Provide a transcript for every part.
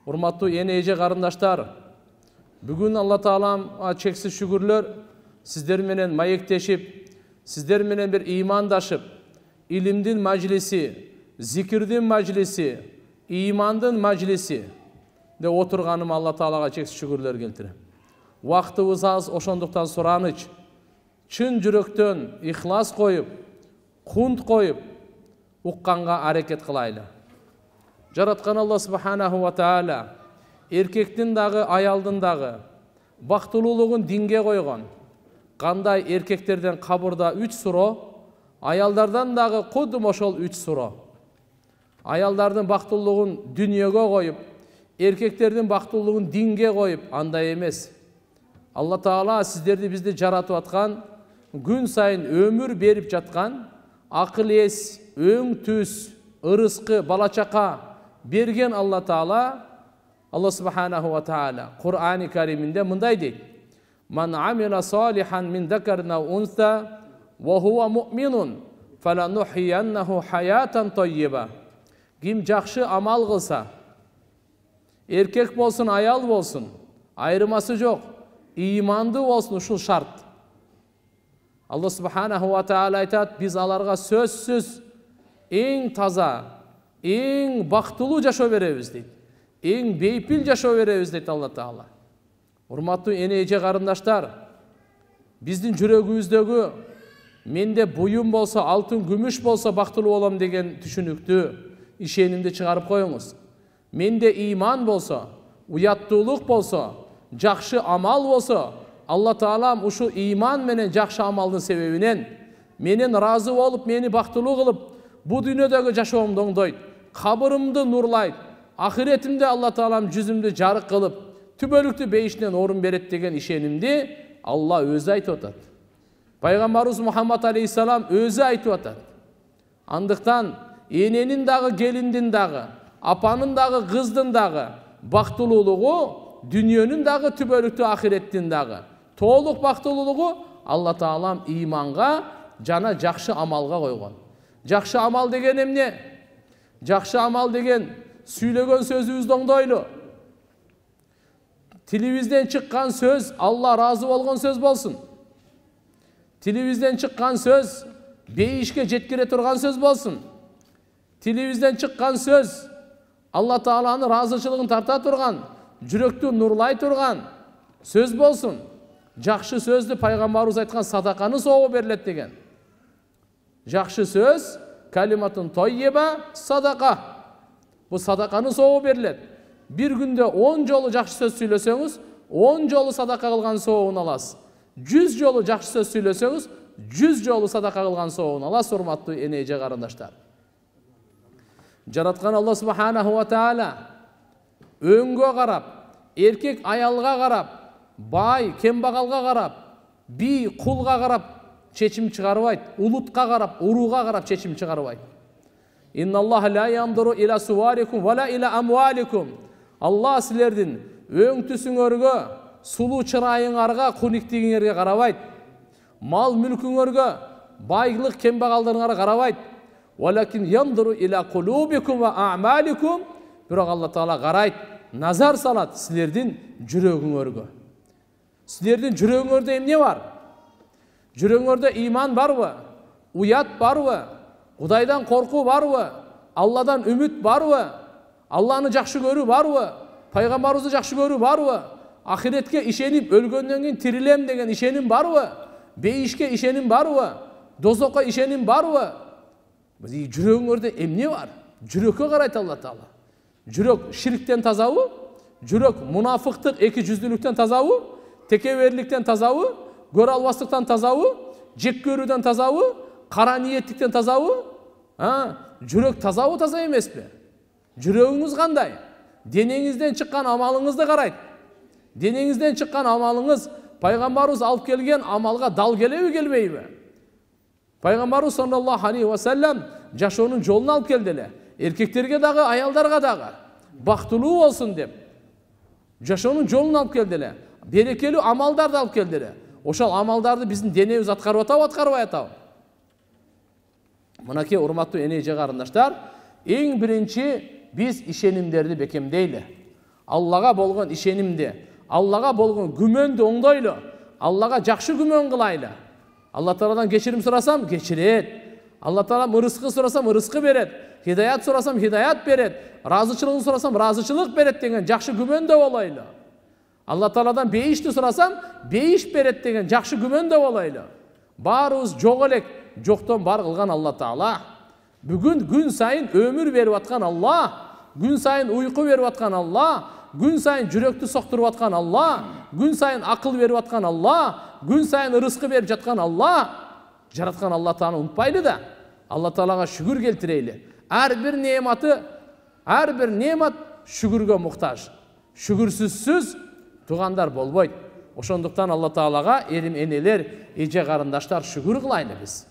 Урматтуу эне эже карындаштар, бүгүн Алла Таалага чексиз шүгүрлөр, сиздер менен маектешип, сиздер менен бир ыймандашып, илимдин мажлиси, зикирдин мажлиси, ыймандын мажлиси деп отурганым Алла Таалага чексиз шүгүрлөр келтирем. Вактыбыз аз, ошондуктан сураныч, чын жүрөктөн ихлас коюп, кунт коюп, укканга аракет кылайлы. Жараткан Алла Субханаху ва Таала эркектин дагы, аялдын дагы бактылуулугун динге койгон. Кандай эркектерден кабырда 3 суро, аялдардан дагы кудум ошол 3 суро. Аялдардын бактылуулугун дүнүйөгө коюп, эркектердин бактылуулугун динге коюп, андай эмес. Алла Таала сиздерди бизди жаратып аткан, күн сайын өмүр берип жаткан, акыл эс, өң түз, ырыскы, бала чака берген Алла Таала, Алла Субханаху ва Таала Кур'ани Кариминде мындай дейт: "Ман амила салихан мин закарин ау унса ва хуа муъминун фаланухияннаху хаятан тоййиба." Ким жакшы амал кылса, эркек болсун, аял болсун, айырмасы жок, ыйманды болсун, ушул шарт. Алла Субханаху ва Таала айтат, биз аларга сөзсүз эң таза, эң бактылуу жашоо беребиз дейт. Эң бейпил жашоо беребиз дейт Алла Таала. Урматтуу эне эже карындаштар, биздин жүрөгүбүздөгү менде буюм болсо, алтын күмүш болсо бактылуу болом деген түшүнүктү, ишенимди чыгарып коюңуз. Менде ыйман болсо, уяттуулук болсо, жакшы амал болсо, Алла Таалам ушул ыйман менен жакшы амалдын себебинен менен разы болуп, мени бактылуу кылып, бу дүйнөдөгү жашоомду оңдойт, кабырымды нурлайт, ахиретимде Алла Таалам жүзүмдү жарык кылып, түбөлүктүү бейишинен орун берет деген ишенимди Алла өзү айтып атат. Пайгамбарыбыз Мухаммад алейхиссалам өзү айтып атат. Андыктан эненин дагы, келиндин дагы, апанын дагы, кыздын дагы бактылуулугу дүнүйөнүн дагы, түбөлүктүү ахиреттин дагы толук бактылуулугу Алла Таалам ыйманга жана жакшы амалга койгон. Жакшы амал деген эмне? Жакшы амал деген сүйлөгөн сөзүбүздү оңдойлу. Тилибизден чыккан сөз Алла разы болгон сөз болсун. Тилибизден чыккан сөз бейишке жеткире турган сөз болсун. Тилибизден чыккан сөз Алла Тааланын разычылыгын тарта турган, жүрөктү нурлай турган сөз болсун. Жакшы сөздү пайгамбарыбыз айткан, садаканы соого берилет деген. Жакшы сөз калиматун тоййиба садака. Бу садаканы соого берилет. Bir günde 10 жолу жакшы сөз сүйлөсөңүз, 10 жолу садака кылган соогун аласыз. 100 жолу жакшы сөз сүйлөсөңүз, 100 жолу садака кылган соогун аласыз, урматтуу эне эже карындаштар. Жараткан Алла Субханаху ва Таала өңгө карап, эркек аялга карап, бай кембагалга карап, би кулга карап чечим чыгарбайт, улутка карап, урууга карап чечим чыгарбайт. Инналлаха ла яндуру иля суварикум ва ла иля амваликум. Алла силердин өң түсүңөргө, сулуу чырайыңарга, куниктигиңерге карабайт. Мал мүлкүңөргө, байлык кембагалдарыңарга карабайт. Валакин яндуру иля кулубикум ва а'маликум. Бирок Алла Таала карайт, назар салат силердин жүрөгүңөргө. Силердин жүрөгүңөрдө эмне бар? Жүрөгүңөрдө ыйман барбы? Уят барбы? Кудайдан коркуу барбы? Алладан үмүт барбы? Алланы жакшы көрүү барбы? Пайгамбарыбызды жакшы көрүү барбы? Ахиретке ишенип, өлгөндөн кийин тирилем деген ишеним барбы? Бейишке ишеним барбы? Дозокко ишеним барбы? Жүрөгүңөрдө эмне бар? Жүрөккө карайт Алла Таала. Жүрөк ширктен тазабы? Жүрөк мунафыктык, эки жүздүүлүктөн тазабы? Текеберликтен тазабы? Көрө албастыктан тазабы? Жек көрүүдөн тазабы? Кара ниеттиктен тазабы? Жүрөк тазабы, таза эмеспи? Жүрөгүңүз кандай? Денеңизден чыккан амалыңызды карайт. Денеңизден чыккан амалыңыз пайгамбарыбыз алып келген амалга дал келеби, келбейби? Пайгамбарыбыз саллаллаху алейхи ва саллям жашоонун жолун алып келди эле. Эркектерге дагы, аялдарга дагы бактылуу болсун деп жашоонун жолун алып келди эле. Берекелүү амалдарды алып келди эле. Ошол амалдарды биздин денебиз аткарып атабы, аткарбай атабы? Мынакей урматтуу эне эже карындаштар, эң биринчи биз ишенимдерди бекемдейли. Аллага болгон ишенимди, Аллага болгон күмөндү оңдойлу, Аллага жакшы күмөн кылайлы. Алла Тааладан кечирим сурасам, кечирет. Алла Таалам ырыскы сурасам, ырыскы берет. Хидаят сурасам, хидаят берет. Разычылыгын сурасам, разычылык берет деген жакшы күмөндө болойлу. Алла Тааладан бейишти сурасам, бейиш берет деген жакшы күмөндө болойлу. Баарыбыз жок элек, жоктон бар кылган Алла Таала. Бүгүн күн сайын өмүр берип аткан Алла, күн сайын уйку берип аткан Алла, күн сайын жүрөктү соктуруп аткан Алла, күн сайын акыл берип аткан Алла, күн сайын ырыскы берип жаткан Алла, жараткан Алла Тааланы унутпайлы да. Алла Таалага шүгүр келтирейли. Ар бир немат шүгүргө муктаж. Шүгүрсүзсүз тугандар болбойт. Ошондуктан Алла Таалага эрим энелер, эже карындаштар шүгүр кылайлы биз.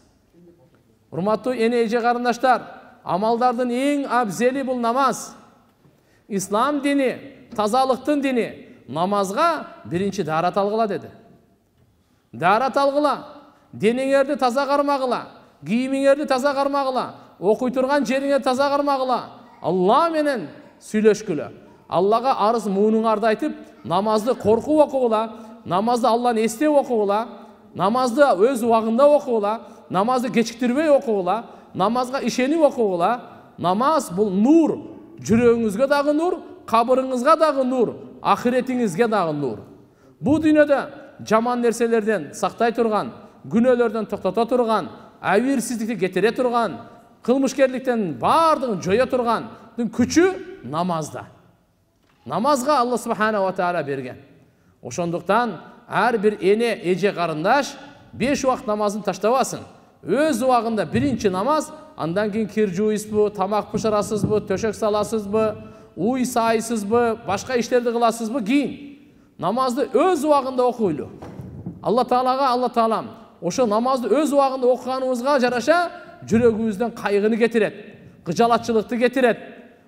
Урматтуу эне эже карындаштар, амалдардын эң абзели бул намаз. Ислам дини, тазалыктын дини. Намазга биринчи даарат алгыла деди. Даарат алгыла, денеңерди таза кармагыла, кийимиңерди таза кармагыла, окуй турган жериңерди таза кармагыла. Алла менен сүйлөшкүлө. Аллага арыз муунуңарды айтып, намазды коркуп окугула, намазды Алланы эстеп окугула, намазды өз убагында окугула, намазды кечиктирбей окугула, намазга ишенип окугула. Намаз бул нур, жүрөгүңүзгө дагы нур, кабырыңызга дагы нур, ахиретиңизге дагы нур. Бу дүйнөдө жаман нерселерден сактай турган, күнөөлөрдөн токтото турган, абийирсиздикти кетире турган, кылмышкерликтен баардыгын жоя турган күчү намазда. Намазга Алла Субхана ва Таала берген. Ошондуктан ар бир эне, эже карындаш 5 убакыт намазын таштабасын. Өз убагында биринчи намаз, андан кийин кир жууйсузбу, тамак бышырасызбы, төшөк саласызбы, уй сайсызбы, башка иштерди кыласызбы, кийин намазды өз убагында окуйлу. Алла Таалам ошо намазды өз убагында окуганыбызга жараша жүрөгүбүздөн кайгыны кетирет, кыжалатчылыкты кетирет,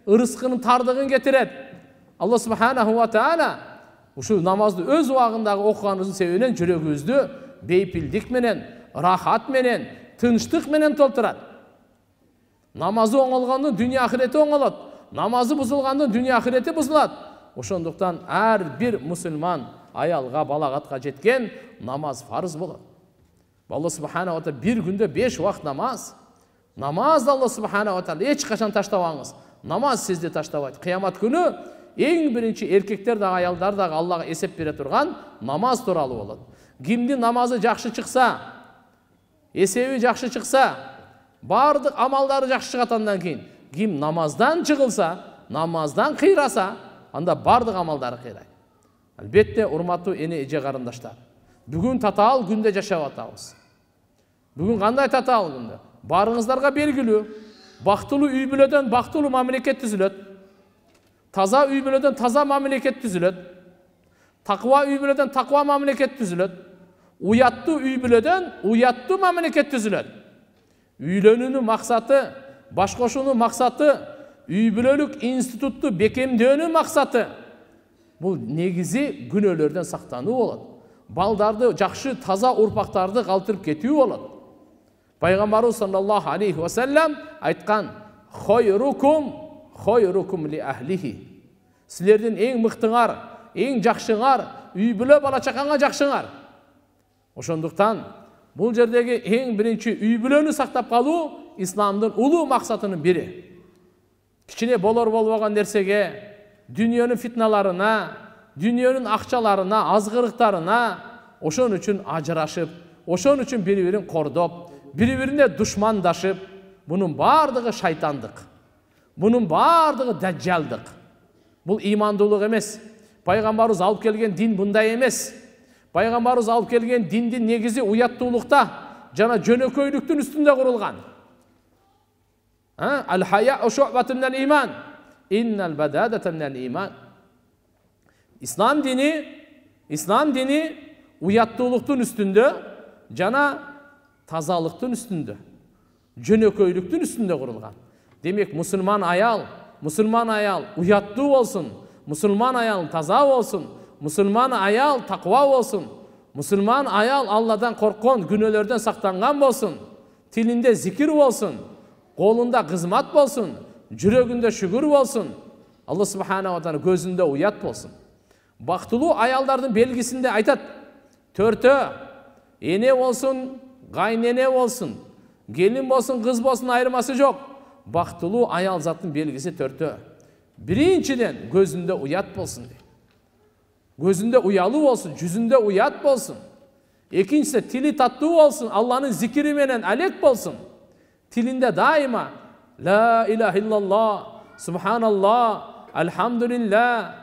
ырыскынын тардыгын кетирет. Алла Субханаху ва Таала ушу намазды өз убагындагы окуганыбыздын себебинен жүрөгүбүздү бейпилдик менен, рахат менен, тынчтык менен толтурат. Намазы оңолгондун дүйнө ахирети оңолот. Намазы бузулгандын дүйнө ахирети бузулат. Ошондуктан ар бир мусулман аялга, балагатка жеткен намаз фарыз болот. Алла Субхана ва Таала бир күндө 5 убакыт намаз. Намазды Алла Субхана ва Таала эч качан таштабаңыз. Намаз сизди таштабайт. Кыямат күнү эң биринчи эркектер да, аялдар да Аллага эсеп бере турган намаз тууралуу болот. Кимдин намазы жакшы чыкса, эсеби жакшы чыкса, бардык амалдары жакшы чыгат. Андан кийин ким намаздан жыгылса, намаздан кыйраса, анда бардык амалдары кыйрайт. Албетте, урматтуу эне эже карындаштар, бүгүн татаал күндө жашап атабыз. Бүгүн кандай татаал күндө? Барыңыздарга белгилүү, бактылуу үй бүлөдөн бактылуу мамлекет түзүлөт. Таза үй бүлөдөн таза мамлекет түзүлөт. Таква үй бүлөдөн таква мамлекет түзүлөт. Уяттуу үй бүлөдөн уяттуу мамлекет түзүлөт. Үйлөнүүнүн максаты, баш кошуунун максаты, үй бүлөлүк институтту бекемдөөнүн максаты бул негизи күнөөлөрдөн сактануу болот. Балдарды жакшы таза урпактарды калтырып кетүү болот. Пайгамбарыбыз саллаллаху алейхи ва саллям айткан: «Хойрукум ли ахлихи». Силердин эң мыктыңар, эң жакшыңар үй бүлө бала чакаңа жакшыңар. Ошондуктан бул жердеги эң биринчи үй бүлөнү сактап калуу исламдын улуу максатынын бири. Кичине болор болбогон нерсеге, дүйнөнүн фитналарына, дүйнөнүн акчаларына, азгырыктарына, ошон үчүн ажырашып, ошон үчүн бири-бирин кордоп, бири-бирине душмандашып, бунун бардыгы шайтандык. Бунун бардыгы даджалдык. Бул имандуулук эмес. Пайгамбарыбыз алып келген дин мындай эмес. Пайгамбарыбыз алып келген диндин негизи уяттуулукта жана жөнөкөйлүктүн үстүндө курулган. Ал-хая шу'батун минал иман. Иннал бададата минал иман. Ислам дини уяттуулуктун үстүндө жана тазалыктын үстүндө, жөнөкөйлүктүн үстүндө курулган. Демек, мусулман аял уяттуу болсун, мусулман аял таза болсун, мусулман аял таква болсун, мусулман аял Алладан корккон, күнөөлөрдөн сактанган болсун, тилинде зикир болсун, колунда кызмат болсун, жүрөгүндө шүгүр болсун. Allah subhanahu wa taala gözünde uyat bolsun. Бактылуу аялдардын белгисинде айтат. Төртөө, эне болсун, кайнене болсун, келин болсун, кыз болсун айырмасы жок. Бактылуу аял заттын белгиси төртөө. Биринчиден көзүндө уят болсун дейт. Көзүндө уялуу болсун, жүзүндө уят болсун. Экинчиси тили таттуу болсун, Алланын зикири менен алек болсун. Тилинде дайыма ла илаха иллаллах, субханаллах, алхамдулиллах,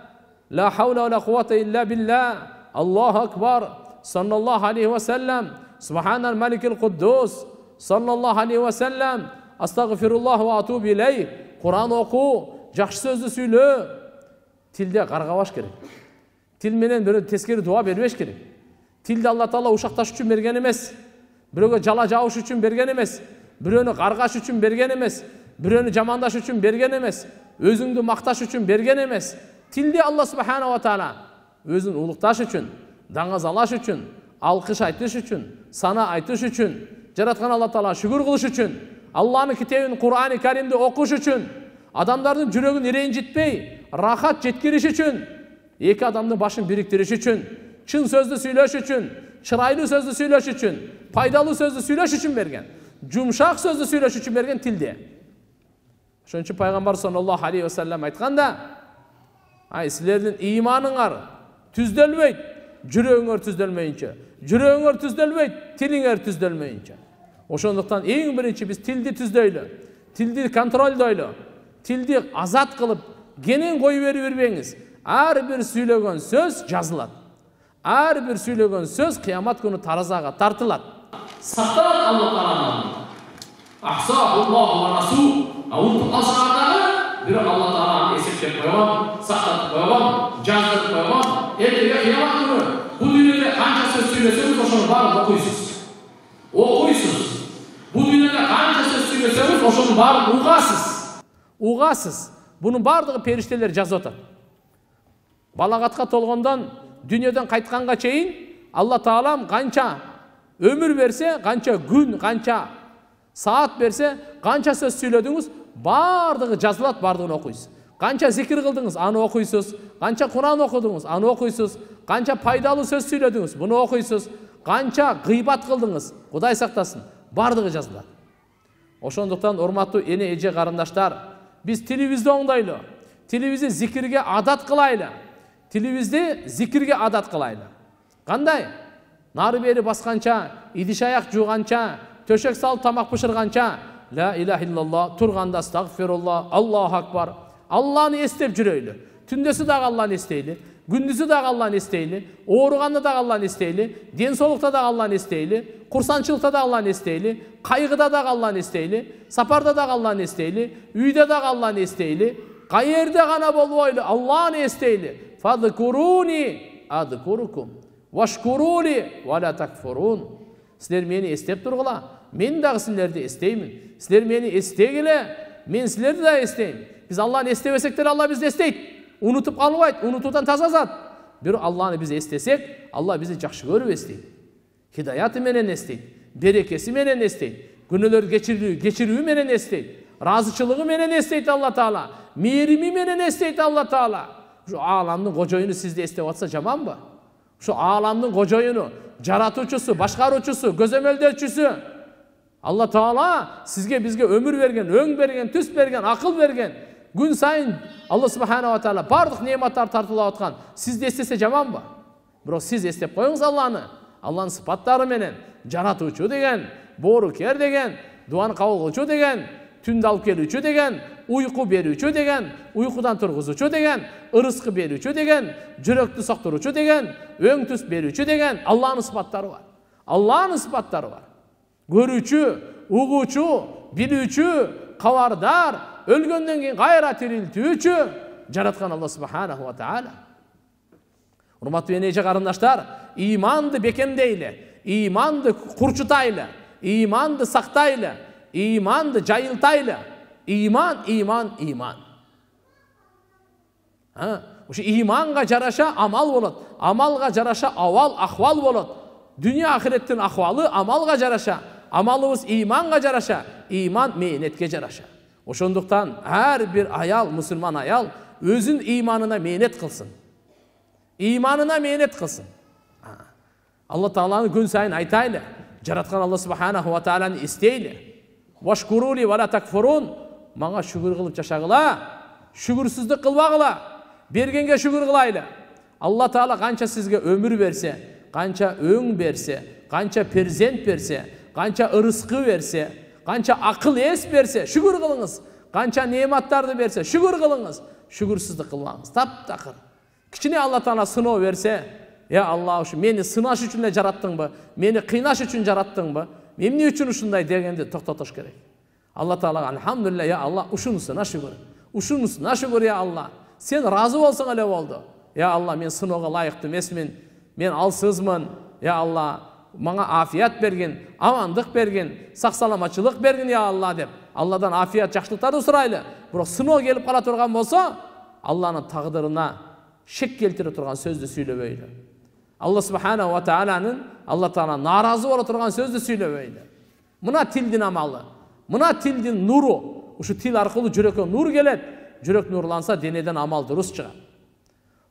ла хаула ва ла куввата илля биллах, Аллаху акбар, саллаллаху алейхи ва саллям, субханал маликил куддус, саллаллаху алейхи ва саллям, астагфируллах ва атубу илейх. Куран окуу, жакшы сөздү сүйлөө. Тилде каргабаш керек. Тил менен бирөө тескери дуа бербеш керек. Тилди Алла Таала ушакташ үчүн берген эмес. Бирөөгө жала жабыш үчүн берген эмес. Бирөөнү каргаш үчүн берген эмес. Бирөөнү жамандаш үчүн берген эмес. Өзүңдү макташ үчүн берген эмес. Тилди Алла субханала ва таала өзүн улукташ үчүн, даңазалаш үчүн, алкыш айтыш үчүн, сана айтыш үчүн, жараткан Алла Таала шүгүр кылыш үчүн, Алланын китебин Кур'ани Каримди окуш үчүн, адамдардын жүрөгүн иренжитпей, рахат жеткириш үчүн, эки адамдын башын бириктириш үчүн, чын сөздү сүйлөш үчүн, чырайлуу сөздү сүйлөш үчүн, пайдалуу сөздү сүйлөш үчүн берген, жумшак сөздү сүйлөш үчүн берген тилде. Ошон үчүн пайгамбар саллаллаху алейхи ва саллям айтканда, силердин ыйманыңар түздөлбөйт, жүрөгүңөр түздөлмөйүнчө, жүрөгүңөр түздөлбөйт, тилиңер түздөлмөйүнчө. Ошондуктан эң биринчи биз тилди түздөйлү, тилди контролдойлу, тилди азат кылып, кенен кое бербеңиз. Ар бир сүйлөгөн сөз жазылат. Ар бир сүйлөгөн сөз кыямат күнү таразага тартылат. Сакталат Алла Тааланын. Ахсахуллаху ва расул. Унутуп калсаңар бирок Алла Таала эсептеп койгон, сактап койгон, жаздырып койгон. Эртеге кыямат күнү бул дүйнөдө канча сөз сүйлөсөңүз, ошонун баарын окуйсуз. Окуйсуз. Бул дүйнөдө канча сөз сүйлөсөңүз, ошонун баарын угасыз. Угасыз. Бунун баардыгы периштелер жазып атат. Балагатка толгондон дүйнөдөн кайтканга чейин Алла Таалам канча өмүр берсе, канча күн, канча саат берсе, канча сөз сүйлөдүңүз, баардыгы жазылат, баардыгын окуйсуз. Канча зикир кылдыңыз, аны окуйсуз. Канча Куран окудуңуз, аны окуйсуз. Канча пайдалуу сөз сүйлөдүңүз, буну окуйсуз. Канча гыйбат кылдыңыз, Кудай сактасын, баардыгы жазылат. Ошондуктан урматтуу эне эже карындаштар, биз тилибизди оңдойлу, тилибизди зикирге адат кылайлы. Тилибизди зикирге адат кылайлы. Кандай? Нары бери басканча, идиш аяк жууганча, төшөк салып тамак бышырганча, ла илаха иллаллах, турганда астагфируллах, Аллаху акбар. Алланы эстеп жүрөйлү. Түндөсү дагы Алланы эстейли, күндүзү дагы Алланы эстейли, ооруганда дагы Алланы эстейли, ден соолукта дагы Алланы эстейли, курсанчылыкта дагы Алланы эстейли, кайгыда дагы Алланы эстейли, сапарда дагы Алланы эстейли, үйдө дагы Алланы эстейли, кайерде гана болбойлу Алланы эстейли. Фадкуруни адкурукум вашкурули ва ла такфурун. Силер мени эстеп тургула, мен дагы силерди эстеймин. Силер мени эстегиле, мен силерди да эстейм. Биз Алланы эстебесек деле Алла бизди эстейт. Унутуп калбайт, унутуудан таза. Бирок Алланы биз эстесек, Алла бизди жакшы көрүп эстейт. Хидаяты менен эстейт, берекеси менен эстейт, күнөөлөрдү кечирүү менен эстейт, ыраазычылыгы менен эстейт Алла Таала, мээрими менен эстейт Алла Таала. Şu alamdın kocayını sizde estep atsa jaman mı? Şu alamdın kocayını, jaratuvчусу, başkaruучусу, gözömölдөчүсү. Allah Taala sizge bizge ömür bergen, öң bergen, түс bergen, akıl bergen. Gün sayın Allah Subhanahu wa Taala bardıq nematlar tartılып atkan. Sizde estese jaman mı? Bирок siz estep koyuңuz Allah'ını. Allah'ın sıfatları menen, jaratuvчу деген, boruker деген, duanı kabul kılчу деген, түндү алып келүүчү деген, uyku berүүчү деген, uykudan turguzуучу деген, ырыскы берүүчү деген, жүрөктү соктуруучу деген, өң түс берүүчү деген Аллахнын sıfattары бар. Аллахнын sıfattары бар. Көрүүчү, угуучу, билүүчү, кабардар, өлгөндөн кийин кайра тирилтүүчү жараткан Алла Subhanahu wa Taala. Урматтуу эне эже карындаштар, ыйманды бекемдейле, ыйманды курчутайлы, ыйманды сактайлы, ыйманды жайылтайлы. İman, iman, iman. Ошо иманга жараша амал болот, амалга жараша авал, ахвал болот. Dünya ахиреттин ахвалы амалга жараша, амалыбыз иманга жараша, иман мээнетке жараша. Ошондуктан ар бир аял, мусулман аял özün imanına meynet kılsın. İmanına meynet kılsın. Allah Taala'nı gün sayın aytaylı. Jaratkan Allah Subhanahu wa Taala'nı isteyli. Vaşkuruli ve la takfurun. Mağa şükür kılıp yaşagıla. Şükürsüzlük kılbagıla. Bergenge şükür kılaylı. Allah Taala kança sizge ömür verse, kança öň berse, kança perzent berse, kança ırıskı verse, kança akıl es berse, şükür kılыңыз. Kança nematlardı berse, şükür kılыңыз. Şükürsüzlük kılmаңыз. Tap-takır. Kiçine Allah Taala sınoo verse, ya Allah şu meni sınaş üçün de jarattın mı? Meni kıynaş üçün jarattın mı? Emne üçün uşunday degende toktatoş gerek. Allah Taala elhamdülillah ya Allah uşunusuna şükür. Uşunusuna şükür ya Allah. Sen razı bolsaň ele boldu. Ya Allah men sınooga laýykdy emasmyn. Men alsızmyn. Ya Allah maňa afiyat bergin, amandyk bergin, sak-salamaçylyk bergin ya Allah dep. Allah'dan afiyat jakşylyktарды suraýly. Birok sınoo gelip kala turgan bolsa, Allah'nın taqdyrına şek keltire turgan sözdü süýlebeýli. Allah Subhanahu wa Ta'ala'nın Allah Ta'ala narazı bola turgan sözdü süýlebeýli. Mına tildin amaly, mına tildin nuru. Uşu til arkaly jürekke nur gelet. Jürek nurlansa deneden amal durus çıgar.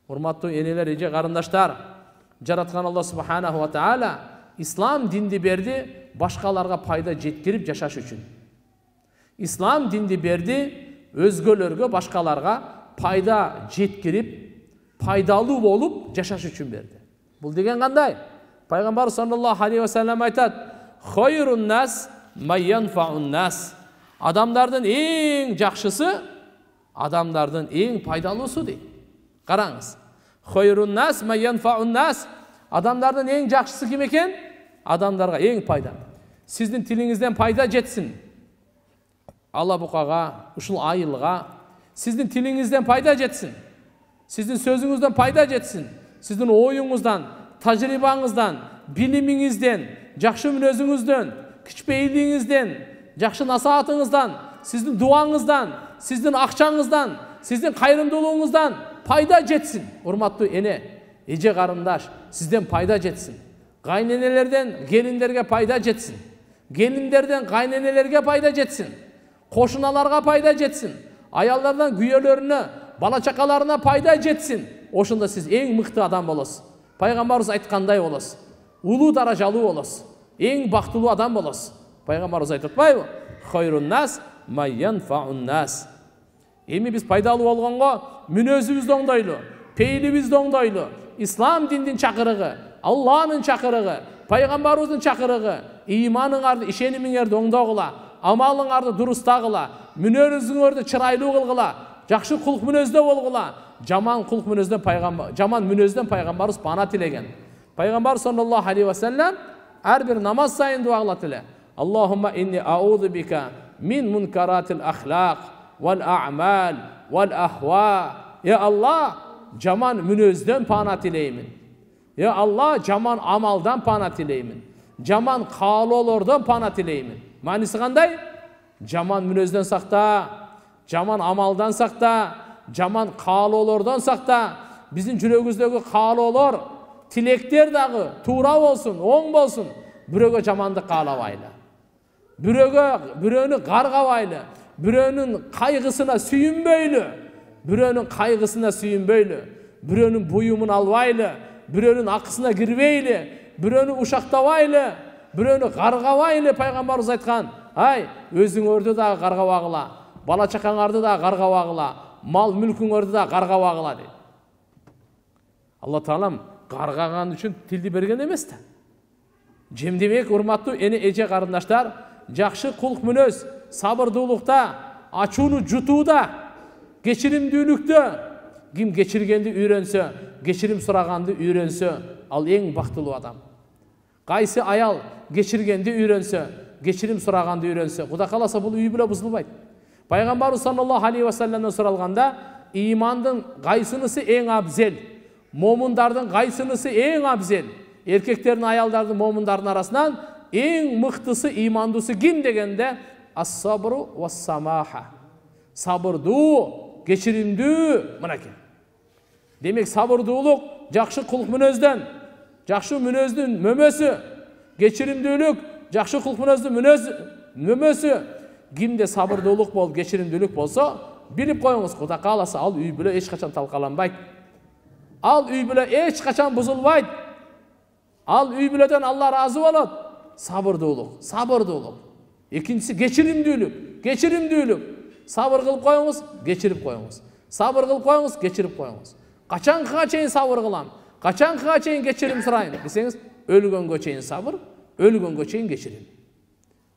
Hormatly eneler, eje garyndaşlar, jaratkan Allah Subhanahu wa Ta'ala İslam dindi berdi başkalarga payda jetkirip yaşaş üçün. İslam dindi berdi özgölörgө başkalarga payda jetkirip paydalı bolup yaşaş üçün berdi. Bul degen kanday? Peygamber sallallahu aleyhi ve sellem aytat: "Hayrun nas may yanfa'un nas." Adamlardan en jakşısı adamlardan en paydalısı deydi. Qarаңыз. Hayrun nas may yanfa'un nas. Adamlardan en jakşısı kim eken? Adamlarga en payda. Sizdin tilingizden payda jetsin. Allah bukaga, uşul ayılga, sizdin tilingizden payda jetsin. Sizdin sözüңüzden payda jetsin. Sizdin oyuңuzdan, tajribaňızdan, bilimingizden, jakşı münözüňizden, kiçbeyliğinizden, jakşı nasihatyňızdan, sizdin duaňızdan, sizdin akçaňızdan, sizdin kayrımdılığınızdan payda jetsin. Hormatly ene, eje garyndaş, sizden payda jetsin. Gaynenelerden gelinlerge payda jetsin. Gelinlerden gaynenelerge payda jetsin. Koşunalarga payda jetsin. Ayallardan güyelerine, bala çakalarına payda jetsin. Oşunda siz en mıktı adam bolasiz. Peygamberimiz aytkanday bolasiz. Ulu darajalı bolasiz. En baktılı adam bolasiz. Peygamberimiz aytatpayбы? Hayrun nas may yanfa'un nas. Emi biz paydalı bolgongo münözübüz oňdoýlu, peýlibiz oňdoýlu. İslam dindin çakırığı, Allah'ın çakırığı, Peygamberimizin çakırığı, imanıňardy, işenimiňerdi oňdogula, amalıňardy durustagıla, münözüňerdi çyraýly kılgıla, jakşı kulk münözde bolgula, jaman kulk münözden peygamber, jaman münözden peygamberimiz bana tilegen. Peygamber sallallahu aleyhi ve sellem her bir namaz sayın dua tile. Allahumma inni a'udhu bika min munkaratil ahlak vel a'mal vel ahva. Ya Allah, jaman münözden pana tileymin. Ya Allah, jaman amaldan pana tileymin. Jaman kalolordan pana tileymin. Manisi kanday? Jaman münözden sakta, jaman amaldan sakta, jaman kalolordan sakta. Bizim jüregimizdeki kalolor, tilekler dağı tuğra olsun, oň bolsun. Büröge jamandy kalabaylı. Büröni gargabaylı. Bürönün kaygısına süyünböylü. Bürönün kaygısına süyünböylü. Bürönün buyumun albaylı. Bürönün akısına girbeyli. Bürönü uşaktabaylı. Bürönü gargabaylı. Peygamberimiz aytkan. Ay, özüňördi da gargabagıla. Bala çakaňardy da gargabagıla. Mal mülküňördi da gargabagıla deydi. Allah Taalam gargagan üçün tildi bergen emes da. Jemdemek hormatly ene eje garyndaşlar, jakşı kulk münöz, sabırdуулukta, açuunu jutuuda, geçirimdүүлükte kim geçirgendi üýrense, geçirim suragandy üýrense, al eň baktılı adam. Qaysı ayal geçirgendi üýrense, geçirim suragandy üýrense, Huda kalasa bul üý bile buzulbayt. Peygamber sallallahu aleyhi ve sellemden soralganda, imandyň gaysynysy eň abzel, momundardyň gaysynysy eň abzel, erkeklerin ayaldardyň momundardyň arasынан eň mıktысы, imandısı kim degende as-sabru was-samaha. Sabırdu, geçirimdүү, mınaki. Demek sabırduuluk jakşı kulk münözden, jakşı münözdün mömösü, geçirimdүүлük jakşı kulk münözdün mömösü. Kimde sabırduuluk bol, geçirimdүүлük bolsa, Bilip koyuңuz, Кудай кааласа ал үй бүлө эч качан талкаланбайт. Ал үй бүлө эч качан бузулбайт. Ал үй бүлөдөн Алла разы болот. Сабырдуулук. Экинчиси кечиримдүүлүк. Сабыр кылып коюңуз, кечирип коюңуз. Сабыр кылып коюңуз, кечирип коюңуз. Качанга чейин сабыр кылам? Качанга чейин кечирим сурайм десеңиз, өлгөнгө чейин сабыр, өлгөнгө чейин кечирим.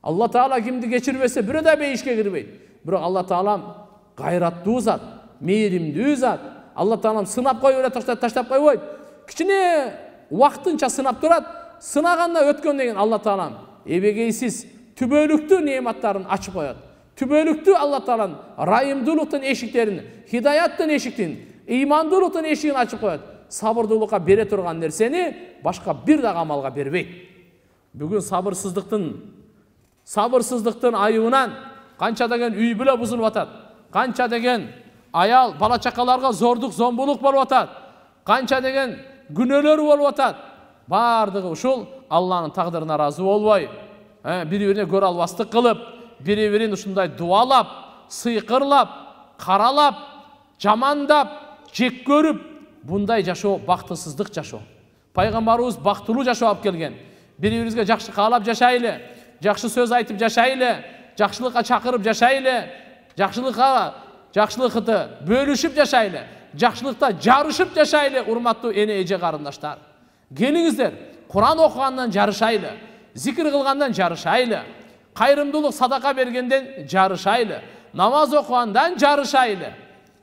Алла Таала кимди кечирбесе, бирөө да бейишке кирбейт. Бирок Алла Таалам гайраттуу зат, мээримдүү зат. Алла Таалам сынап коюп эле таштап койбойт. Кичине убактынча сынап турат. Сынаганда өткөн деген Алла Таалам эбегейсиз түбөлүктүү неаматтарын ачып коет. Түбөлүктүү Алла Таалам райымдуулуктун эшиктерин, хидаяттын эшиктин, ыймандуулуктун эшигин ачып коет. Сабырдуулукка бере турган нерсени башка бир да амалга бербейт. Бүгүн сабырсыздыктын айыбынан канча деген үй бүлө бузулуп атат. Канча деген аял бала чакаларга зордук, зомбулук болуп атат. Канча деген күнөөлөр болуп атат. Бардыгы ушул Алланын тагдырына разы болбой, бири-бирине көрө албастык кылып, бири-бирин ушундай дуалап, сыйкырлап, каралап, жамандап, жек көрүп, bunday жашоо бактысыздык жашоо. Пайгамбарыбыз бактылуу жашоо алып келген. Бири-бирибизге жакшы каалап жашайлы, жакшы сөз айтып жашайлы, жакшылыкка чакырып жашайлы, жакшылыкты бөлүшүп жашайлы, жакшылыкта жарышып жашайлы, урматтуу эне эже карындаштар. Келиңиздер, Куран окугандан жарышайлы, зикир кылгандан жарышайлы, кайрымдуулук садака бергенден жарышайлы, намаз окугандан жарышайлы,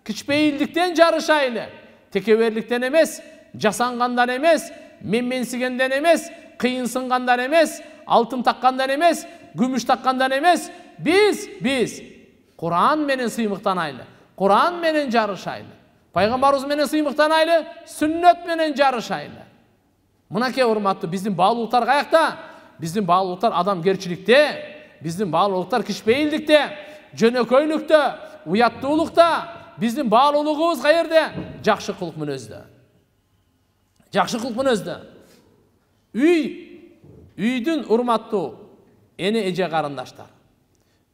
кичпейилдиктен жарышайлы, текеберликтен эмес, жасангандан эмес, менменсигенден эмес, кыйынсынгандан эмес, алтын таккандан эмес, күмүш таккандан эмес, биз Куран менен сыймыктанайлы, Куран менен жарышайлы, пайгамбарыбыз менен сыймыктанайлы, сүннөт менен жарышайлы. Мынакей урматтуу, биздин баалуулуктар каякта? Биздин баалуулуктар адамгерчиликте, биздин баалуулуктар кичпейилдикте, жөнөкөйлүктө, уяттуулукта, биздин баалуулугубуз каерде? Жакшы кылык мүнөздө. Жакшы кылык мүнөздө. Үйдүн урматтуу эне эже карындаштар.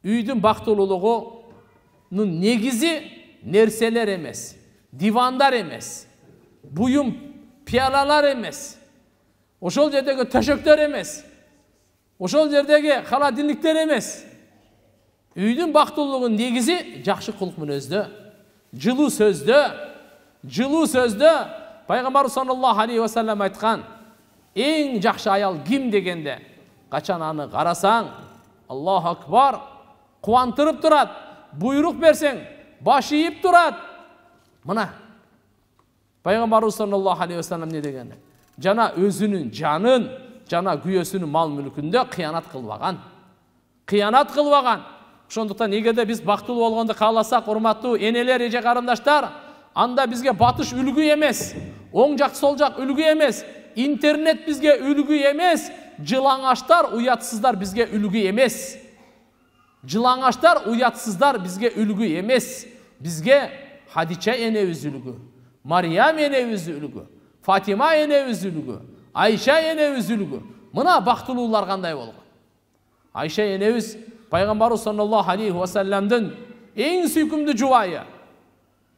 Үйдүн бактылуулугунун негизи нерселер эмес, дивандар эмес, буюм пиалалар эмес, ошол жердеги төшөктөр эмес, ошол жердеги холодильниктер эмес. Үйдүн бактылуулугунун негизи жакшы кылык мүнөздө, жылуу сөздө. Пайгамбар саллаллаху алейхи ва саллям айткан, эң жакшы аял ким дегенде, качан аны карасаң, Аллаху акбар, кубантырып турат, буйрук берсең, баш ийип турат. Мына Пайгамбарыбыз саллаллаху алейхи ва саллям не деген? Жана өзүнүн жанын, жана күйөөсүнүн мал мүлкүндө кыянат кылбаган. Ошондуктан эгерде биз бактылуу болгонду кааласак, урматтуу энелер, эже карындаштар, анда бизге батыш үлгү эмес, оң жак, сол жак үлгү эмес, интернет бизге үлгү эмес, жылаңаштар, уятсыздар бизге үлгү эмес. Жылаңаштар, уятсыздар бизге үлгү эмес. Бизге Хадича энебиз үлгү, Мариям энебиз үлгү, Фатима энебиз үлгү, Айша энебиз үлгү. Мына бактылуулар кандай болгон? Айша энебиз Пайгамбарыбыз саллаллаху алейхи ва салламдын эң сүйкүмдүү жубайы.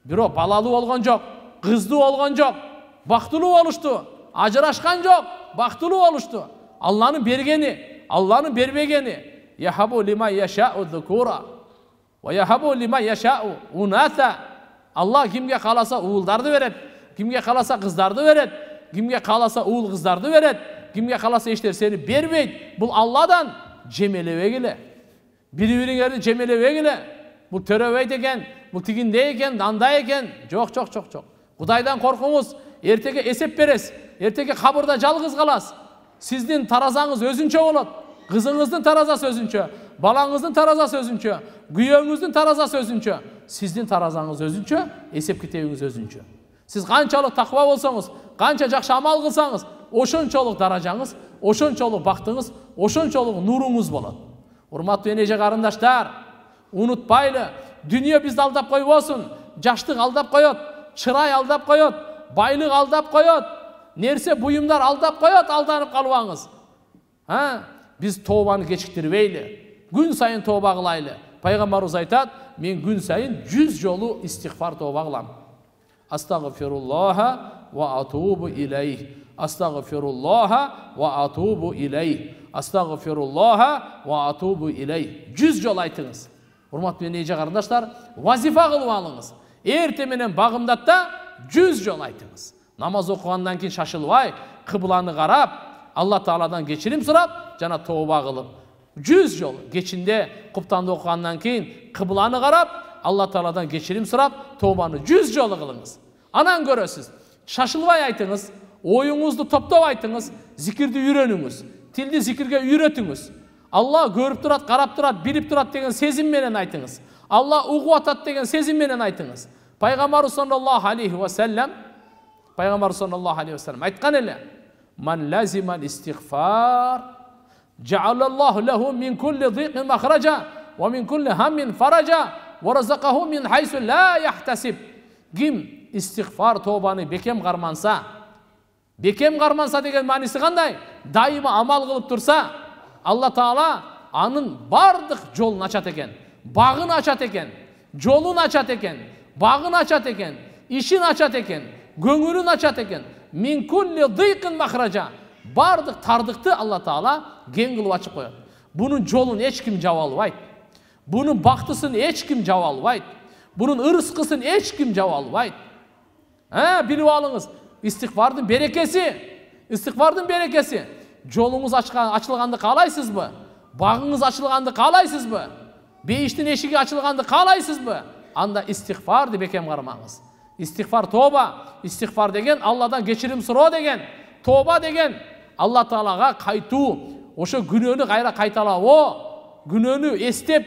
Бирок балалуу болгон жок, кыздуу болгон жок, бактылуу болушту, ажырашкан жок, бактылуу болушту. Алланын бергени, Алланын бербегени. Яхабу лима яшау зукура ва яхабу лима яшау унаса. Алла кимге кааласа уулдарды берет, кимге кааласа кыздарды берет, кимге кааласа уул кыздарды берет, кимге кааласа эч нерсени бербейт. Бул Алладан жемелебегиле. Бири-бириңерди жемелебегиле. Бул төрөбөйт экен, бул тигиндей экен, андай экен. Жок. Кудайдан коркуңуз. Эртеге эсеп бересиз. Эртеге кабырда жалгыз каласыз. Сиздин таразаңыз өзүнчө болот. Кызыңыздын таразасы өзүнчө, балаңыздын таразасы өзүнчө, күйөөңүздүн таразасы өзүнчө, сиздин таразаңыз өзүнчө, эсеп китебиңиз өзүнчө. Сиз канчалык таква болсоңуз, канча жакшы амал кылсаңыз, ошончолук даражаңыз, ошончолук бактыңыз, ошончолук нуруңуз болот. Урматтуу эне эже карындаштар, унутпайлы, дүнүйө бизди алдап койбосун. Жаштык алдап коет, чырай алдап коет, байлык алдап коет, нерсе буюмдар алдап коет, алданып калбаңыз. Биз тообаны кечиктирбейли. Күн сайын тооба кылайлы. Пайғамбарымыз айтады, мен күн сайын 100 жолу истихфар тоба кылам. Астағфируллаха ва атубу илейх. Астағфируллаха ва атубу илейх. Астағфируллаха ва атубу илейх. 100 жол айтыңыз. Урматтуу энеже карындаштар, вазифа кылып алыңыз. Эрте менен багымдатта 100 жол айтыңыз. Намаз окугандан кийин шашылбай, кыбланы карап, Алла Тааладан кечирим сурап, жана тооба кылып. 100 жол кечинде куптанды окугандан кийин кыбланы карап, Алла Тааладан кечирим сурап, тообаны 100 жолу кылыңыз. Анан көрөсүз. Шашылбай айтыңыз, оюңузду топтоп айтыңыз, зикирди үйрөнүңүз, тилди зикирге үйрөтүңүз. Алла көрүп турат, карап турат, билип турат деген сезим менен айтыңыз. Алла угуп атат деген сезим менен айтыңыз. Пайгамбарыбыз саллаллаху алейхи ва саллям айткан эле: "Ман лазимал истигфар, жаалаллаху лаху мин кулли дикин махраджа ва мин кулли хаммин фараджа ва разакаху мин хайсу ла яхтасиб." Ким истигфар тообаны бекем карманса деген мааниси кандай? Дайыма амал кылып турса, Алла Таала анын бардык жолун ачат экен, багын ачат экен, жолун ачат экен, багын ачат экен, ишин ачат экен, көңүлүн ачат экен. Мин кулли дикин махраджа. Бардык тардыкты Алла Таала кең кылып ачып коет. Бунун жолун эч ким жаба албайт. Бунун бактысын эч ким жаба албайт. Бунун ырыскысын эч ким жаба албайт. Билип алыңыз, истигфардын берекеси. Жолуңуз ачылганды каалайсызбы? Багыңыз ачылганды каалайсызбы? Бейиштин эшиги ачылганды каалайсызбы? Анда истигфарды бекем кармаңыз. Истигфар тооба, истигфар деген Алладан кечирим суроо деген, тооба деген Алла Таалага кайтуу, ошо күнөөнү кайра кайталабоо, күнөөнү эстеп,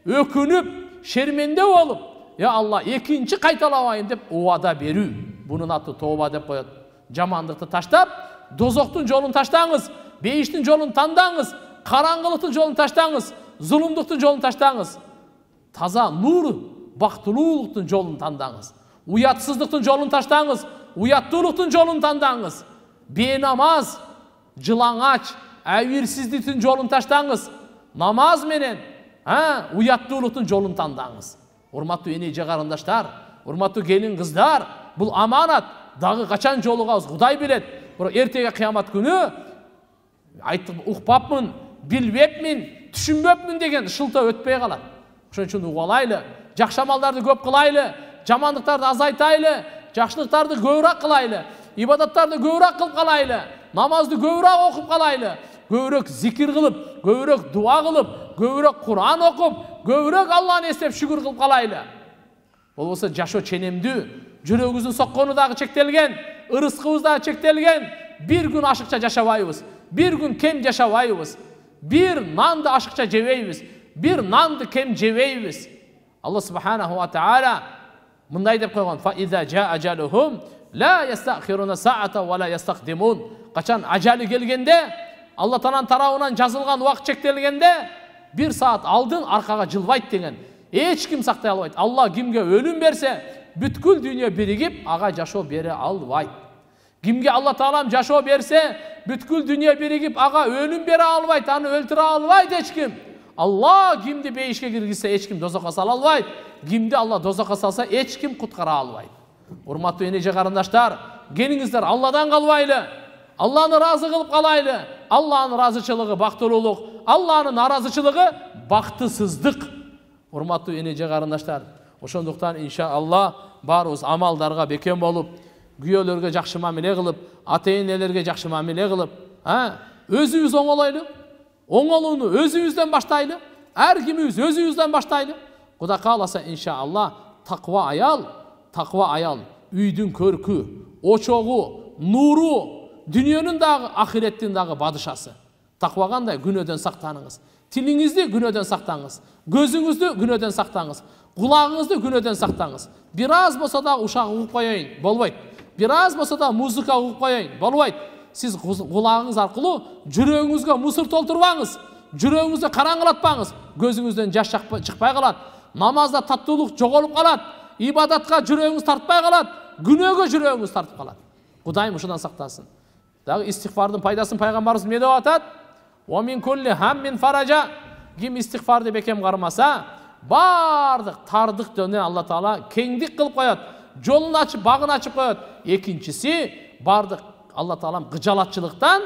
өкүнүп, шерменде болуп, я Алла экинчи кайталабайын деп убада берүү. Бунун аты тооба деп коет. Жамандыкты таштап, дозоктун жолун таштаңыз, бейиштин жолун тандаңыз, караңгылыктын жолун таштаңыз, зулумдуктун жолун таштаңыз. Таза нур, бактылуулуктун жолун тандаңыз. Уятсыздыктын жолун таштаңыз, уяттуулуктун жолун тандаңыз. Бейнамаз, жылаңач, әвирсиздиктин жолун таштаңыз. Намаз менен, уяттуулуктун жолун тандаңыз. Урматтуу энеже карындаштар, урматтуу келин кыздар, бул аманат. Дагы качан жолугабыз Кудай билет. Бирок эртеге кыямат күнү айтып укпапмын, билбепмин, түшүнбөпмүн деген шылтоо өтпөй калат. Ошон үчүн угалайлы, жакшы амалдарды көп кылайлы, жамандыктарды азайтайлы, жакшылыктарды көбүрөөк кылайлы, ибадаттарды көбүрөөк кылып калайлы, намазды көбүрөөк окуп калайлы, көбүрөөк зикир кылып, көбүрөөк дуа кылып, көбүрөөк Кур'ан окуп, көбүрөөк Алланы эстеп шүгүр кылып калайлы. Болбосо жашоо ченемдүү, жүрөгүбүздүн соккону дагы чектелген, ырыскыбыз дагы чектелген. Бир күн ашыкча жашабайбыз, бир күн кем жашабайбыз, бир нанды ашыкча жебейбиз, бир нанды кем жебейбиз. Алла субханаху ва таала мындай деп койгон: "Фа иза жаа ажалухум ла ястахируна саата ва ла ястакдимун." Качан ажалы келгенде, Алла Тааланын тарабынан жазылган убакыт чектелгенде, бир саат алдын аркага жылбайт деген. Эч ким сактай албайт. Алла кимге өлүм берсе, бүткүл дүйнө биригип ага жашоо бере албайт. Кимге Алла Таалам жашоо берсе, бүткүл дүйнө биригип ага өлүм бере албайт, аны өлтүрө албайт эч ким. Алла кимди бейишке киргизсе, эч ким дозокко сала албайт. Кимди Алла дозокко салса, эч ким куткара албайт. Урматтуу энеже карындаштар, келиңиздер Алладан калбайлы, Алланы разы кылып калайлы. Алланын разычылыгы бактылуулук, Алланын наразычылыгы бактысыздык. Урматтуу энеже карындаштар, ошондуктан иншалла баарыбыз амалдарга бекем болуп, күйөөлөргө жакшы мамиле кылып, ата-энелерге жакшы мамиле кылып, өзүбүз оңолойлу. Оңолууну өзүбүздөн баштайлы. Ар кимибиз өзүбүздөн баштайлы. Кудай кааласа иншалла таква аял, үйдүн көркү, очогу, нуру, дүйнөнүн дагы ахиреттин дагы бадышасы. Таква кандай? Күнөөдөн сактаныңыз. Тилиңизди күнөөдөн сактаңыз. Көзүңүздү күнөөдөн сактаңыз. Кулагыңызды күнөөдөн сактаңыз. Бир аз болсо да ушак угуп коеюн, болбойт. Бир аз болсо да музыка угуп коеюн, болбойт. Сиз кулагыңыз аркылуу жүрөгүңүзгө мусор толтурбаңыз. Жүрөгүңүздү караңгылатпаңыз. Көзүңүздөн жаш чыкпай калат. Намазда таттуулук жоголуп калат. Ибадатка жүрөгүңүз тартпай калат. Күнөөгө жүрөгүңүз тартып калат. Кудайым ушундан сактасын. Дагы истигфардын пайдасын пайгамбарыбыз эмне деп атат? "Ва мин кулли хаммин фаража." Ким истигфарды бекем кармаса, бардық тардықтан Алла Таала кеңдік қылып қояды, жолын ашып, бағын ашып қояды. Екіншісі, бардық Алла Таалам қыжалатшылықтан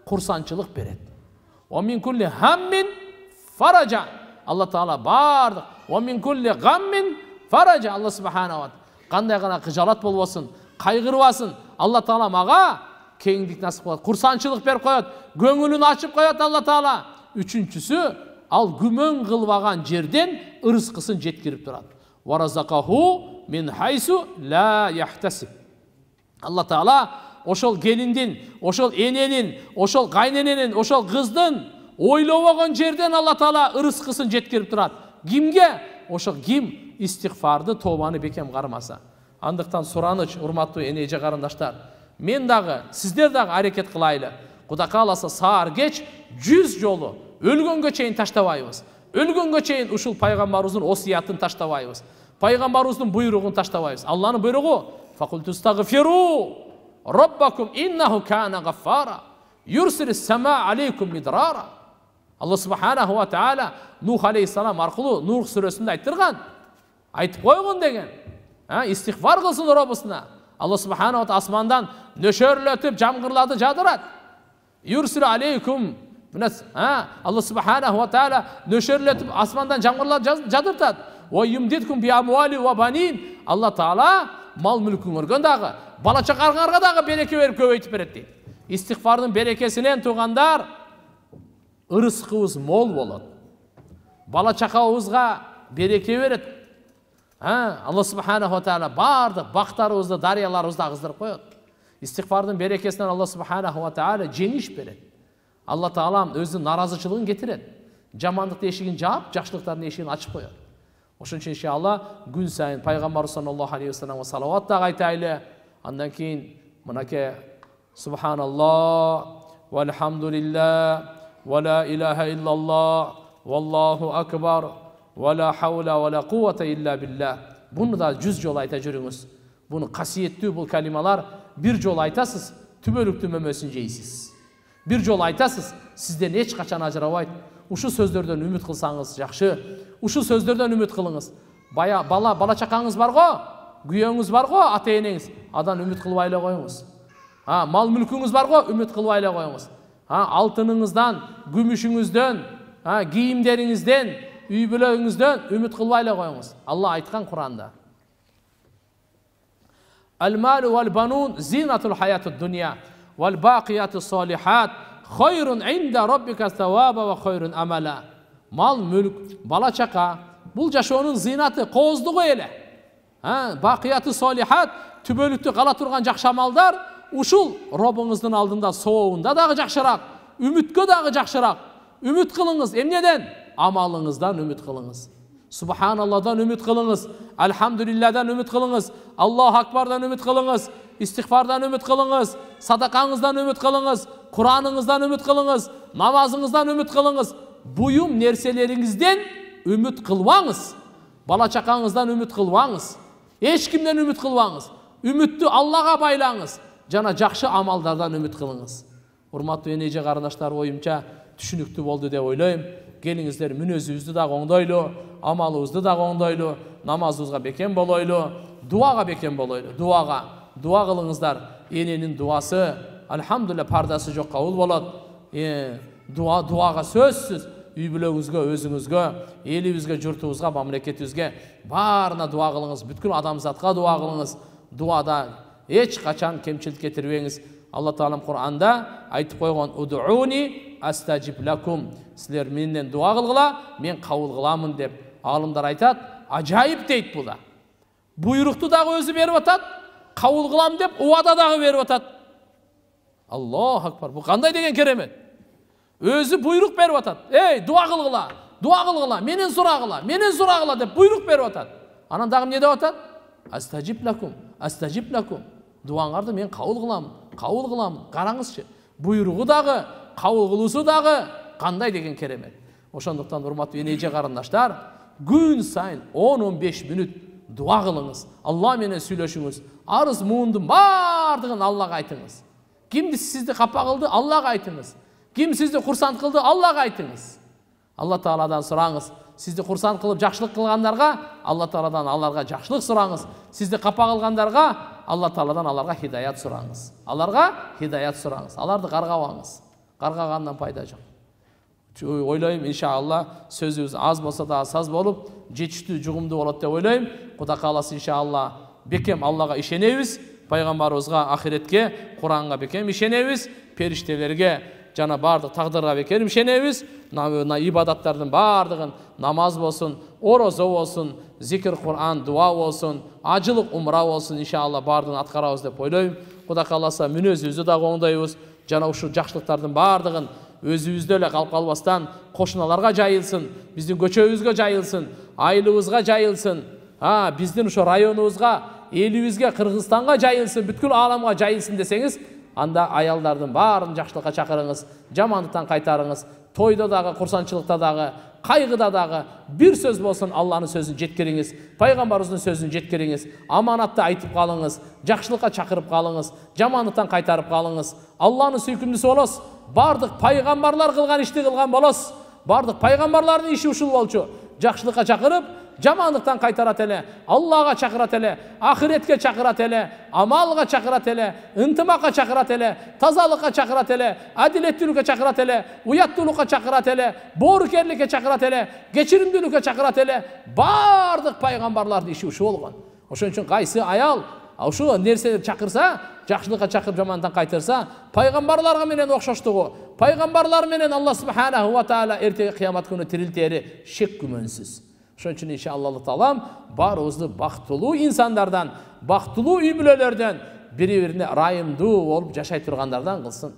құрсаншылық береді. Ва мин кулли хаммин фаража. Алла Таала бардық. Ва мин кулли гаммин фаража. Алла Субханаху ва Тағала қандай ғана қыжалат болсын, қайғырбасын, Алла Таала маға кеңдік насып қояды, құрсаншылық беріп қояды, көңілін ашып қояды Алла Таала. Үшіншісі, ал күмән қылбаған жерден ырысқысын жеткіріп тұрады. Ва разақаху мин хайсу ла яхтасиб. Алла Таала ошол келиндин, ошол эненин, ошол кайнененин, ошол кыздын ойлобогон жерден Алла Таала ырыскысын жеткирип турат. Кимге? Ошол ким истигфарды, тобаны бекем кармаса. Андыктан сураныч, урматтуу энеже карындаштар, мен дагы, сиздер дагы аракет кылайлы. Кудай кааласа саар кеч 100 жолу өлгөнгө чейин таштабайбыз. Өлгөнгө чейин ушул пайгамбарыбыздын осиятын таштабайбыз. Пайгамбарыбыздын буйругун таштабайбыз. Алланын буйругу: "Факул тустагфиру Rabbakum innahu kana ghaffara yursilis sama aleykum midrara." Alloh Subhanahu va Taala Nuh alayhissalom arqылуу Nuh surasында ayttirgan, айтып қойған деген. Истигфар қылсын Rabbысына. Alloh Subhanahu va Taala asmandan nöşörlötüp jamgırladı, jadırат. Yursil aleykum. Alloh Subhanahu va Taala nöşörlötüp asmandan jamgırladı, jadırtat. Wa yumditkum bi amwali wa banin. Allah Taala mal мүлкүңөргө дагы, бала чакаңарга дагы береке берип көбөйтүп берет дейт. Истигфардын берекесинен тугандар ырыскыбыз мол болот. Бала чакабызга береке берет. Алла Субханаху ва Таала бардык бактарыбызды, дарыяларыбызды агыздырып коет. Истигфардын берекесинен Алла Субханаху ва Таала жеңиш берет. Алла Таалам өзүнүн наразычылыгын кетирет. Жамандыктын эшигин жаап, жакшылыктардын эшигин ачып коет. Ошон үчүн иншалла күн сайын пайгамбар саллаллаху алейхи ва салламга салават да айтайлы. Андан кийин мынакей субханаллах вальхамдулиллах ва ла илаха иллаллах валлаху акбар ва ла хаула ва ла куввата илля биллах. Буну да 100 жолу айта жүрүңүз. Буну касиеттүү бул калималар бир жолу айтасыз, түбөлүктү мөмөсүн жейсиз. Бир жолу айтасыз, сизден эч качан ажырабайт. Ушу сөздөрдөн үмүт кылсаңыз жакшы. Ушу сөздөрдөн үмүт кылыңыз. Бала чакаңыз барго, күйөөңүз барго, ата энеңиз, адан үмүт кылбай эле коюңуз. Мал мүлкүңүз барго, үмүт кылбай эле коюңуз. Алтыныңыздан, күмүшүңүздөн, кийимдериңизден, үй бүлөгүңүздөн үмүт кылбай эле коюңуз. Алла айткан Куранда: "Ал-малу вал-банун зинатул хаятуд дунья, вал-бақиятус солихат хайрун инда раббика саваба ва хайрун амала." Мал, мүлк, бала чака бул жашоонун зинаты, кооздугу эле. Бақияты солихат, түбөлүктү кала турган жакшы амалдар ушул Робуңуздун алдында соогунда дагы жакшыраак, үмүткө дагы жакшыраак. Үмүт кылыңыз. Эмнеден? Амалыңыздан үмүт кылыңыз. Субханаллахдан үмүт кылыңыз. Алхамдулиллахдан үмүт кылыңыз. Аллаху акбардан үмүт кылыңыз. Истигфардан үмүт кылыңыз. Садакаңыздан үмүт кылыңыз. Кураныңыздан үмүт кылыңыз. Намазыңыздан үмүт кылыңыз. Буюм нерселериңизден үмүт кылбаңыз. Бала чакаңыздан үмүт кылбаңыз. Эч кимден үмүт кылбаңыз. Үмүттү Аллага байлаңыз. Жана жакшы амалдардан үмүт кылыңыз. Урматтуу энеже карындаштар, оюмча түшүнүктүү болду деп ойлойм. Келиңиздер, мүнөзүбүздү дагы оңдойлу, амалыбызды дагы оңдойлу, намазыбызга бекем болойлу, дуага бекем болойлу. Дуа кылыңыздар. Эненин дуасы, алхамдулилlah, пардасы жок кабыл болот. Дуага сөзсүз үй бүлөгүңүзгө, өзүңүзгө, элибизге, журтубузга, мамлекетибизге баарына дуа кылыңыз. Бүткүл адамзатка дуа кылыңыз. Дуада эч качан кемчилик кетирбеңиз. Алла Таалам Кур'анда айтып койгон: "Удуни астажиб лакум." Силер менден дуа кылгыла, мен кабыл кыламын деп алымдар айтат. Ажайып дейт бул да. Буйрукту дагы өзү берип атат, кабыл кылам деп убада дагы берип атат. Аллаху акбар. Бул кандай деген керемет. Өзү буйрук берип атат. Эй, дуа кылгыла, менен сурагыла деп буйрук берип атат. Анан дагы эмне деп атат? Астажиб лакум. Дуаңарды мен кабыл кыламын. Караңызчы. Буйругу дагы, кабыл кылуусу дагы кандай деген керемет. Ошондуктан урматтуу энеже карындаштар, күн сайын 10-15 мүнөт дуа кылыңыз. Алла менен сүйлөшүңүз. Арыз муундун бардыгын Аллага айтыңыз. Кимди сизди капа кылды, Аллага айтыңыз. Ким сизди курсант кылды, Аллага айтыңыз. Алла Тааладан сураңыз. Сізді құрсан қылып жақшылық қылғандарға Алла Тағаладан аларға жақшылық сұраңыз. Сізді қапа қылғандарға Алла Тағаладан аларға хидаят сұраңыз. Аларға хидаят сұраңыз. Аларды қарғамаңыз. Қарғағаннан пайда жоқ. Ойлаймын, иншалла сөзіміз аз болса да саз болып, жетішті жұғымды болады деп ойлаймын. Құда қаласы иншалла бекем Аллаға ішенеміз, пайғамбарымызға, ахиретке, Құранға бекем ішенеміз, періштелерге, жана бардық тағдырға бекем ішенеміз. Ибадаттардың бардығын, намаз болсын, ораза болсын, зикір Құран, дуа болсын, ажылық умра болсын, иншалла бардығын атқарабыз деп ойлаймын. Құда қаласа мүнөзүбүздү да оңдойбуз, жана ушу жакшылыктардын бардығын өзүбүздө эле калып калбастан кошуналарга жайылсын, биздин көчөбүзгө жайылсын, айылыбызга жайылсын, биздин ошо районубузга, элибизге, Кыргызстанга жайылсын, бүткүл ааламга жайылсын десеңиз, анда аялдардын баарын жакшылыкка чакырыңыз, жамандыктан кайтарыңыз. Тойда дагы, курсанчылыкта дагы, кайгыда дагы бир сөз болсун Алланын сөзүн жеткириңиз, пайгамбарыбыздын сөзүн жеткириңиз, аманатты айтып калыңыз, жакшылыкка чакырып калыңыз, жамандыктан кайтарып калыңыз. Алланын сүйкүмдүүсү болосуз. Бардык пайгамбарлар кылган ишти кылган болосуз. Бардык пайгамбарлардын иши ушул болчу. Жакшылыкка чакырып, жамандыктан кайтарат эле, Аллага чакырат эле, ахиретке чакырат эле, амалга чакырат эле, ынтымакка чакырат эле, тазалыкка чакырат эле, адилеттүүлүккө чакырат эле, уяттуулукка чакырат эле, боорукерликке чакырат эле, кечиримдүүлүккө чакырат эле. Бардык пайгамбарлардын иши ушул болгон. Ошон үчүн кайсы аял ушул нерсе чакырса, жакшылыкка чакырып жамандыктан кайтарса, пайгамбарларга менен окшоштугу, пайгамбарлар менен Алла субханаху ва таала эртеги кыямат күнү тирилтери шек күмөнсүз. Ошон үчүн иншаллаху таалам баарыбызды бактылуу инсандардан, бактылуу үй бүлөлөрдөн, бири-бирине ырайымдуу болуп жашай тургандардан кылсын.